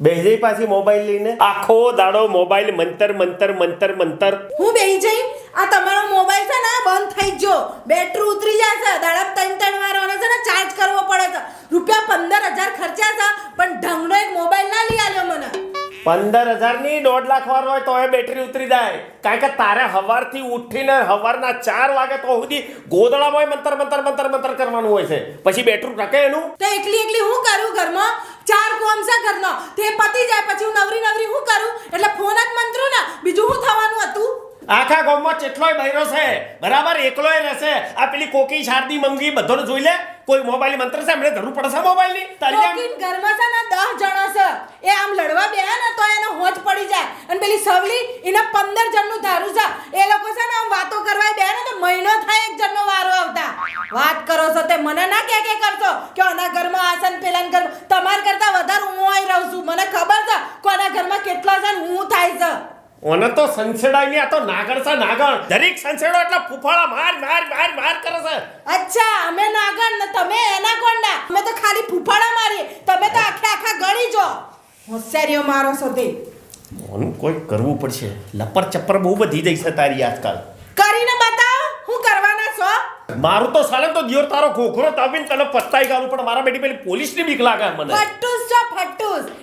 બેહી પાછી મોબાઈલ લઈને આખો દાડો મોબાઈલ મંતર મંતર મંતર મંતર. હું બેહી જઈ આ તમારો મોબાઈલ છે ને બંધ થઈ ગયો, બેટરી ઉતરી જાય છે, દાડા 3 વાર આને છે ને ચાર્જ કરવો પડે છે. રૂપિયા 15,000 ખર્ચ્યા છે પણ ઢંગનો એક મોબાઈલ ના લઈ આલ્યો મને. 15,000 ની 1.5 લાખ વાળો હોય તો એ બેટરી ઉતરી જાય. કારણ કે તારે હવારથી ઉઠીને હવારના 4 વાગે તો સુધી ગોદડામાં મંતર મંતર મંતર મંતર કરવાનું હોય છે. પછી બેટરી ટકે એનું તો એકલી હું કરું ઘરમાં? 4 કોમ છે ઘરનો, તે પતી જાય પછી હું નવરી હું કરું? એટલે ફોન જ મંત્રું ને, બીજું શું થવાનું હતું? આખા ગામમાં કેટલોય બૈરો છે બરાબર, એકલોય રહેશે. આ પેલી કોકી શારદી મંગી બધોને જોઈ લે. કોઈ મોબાઈલ મંત્ર છે એમને જરૂર પડશે મોબાઈલ ની. તારી કોકીન ઘરમાં છે ને 10 જણા છે, એ આમ લડવા બેહે ને તો એને હોજ પડી જાય. અને પેલી સવલી એને 15 જણનું ધારું છે, એ લોકો છે ને આમ વાતો કરવા બેહે ને તો મહિનો થાય એક જણનો વારો આવતા. વાત કરો છો તે મને ના કે કરશો કે આના ઘરમાં આસન પેલાન ઘર તમાર કરતા વધારે હું અહીં રહું છું. મને ખબર છે કોના ઘરમાં કેટલા છે ને હું થાય છે. ઓને તો સંસેડાઈ ની, આ તો નાગણ છે નાગણ. દરેક સંસેડો એટલે ફૂફાળા માર માર માર માર કરે છે. અચ્છા, અમે નાગણ ને તમે એના કોંડા. અમે તો ખાલી ફૂફાડા મારીએ, તમે તો આખા ગળી જો. હોશિયારીઓ મારો છો તે. ઓનું કોઈ કરવું પડશે. લપર ચપ્પર બહુ વધી જઈ છે તારી આજકાલ. કરીને બતાવો હું કરવાના છો. મારું તો સાલે તો દિયોર તારો ઘોઘરો તાવીને તને પસ્તાઈ ગાલું, પણ મારા બેટી પેલી પોલીસની બીક લાગે મને. ફટ્ટુસ છો ફટ્ટુસ.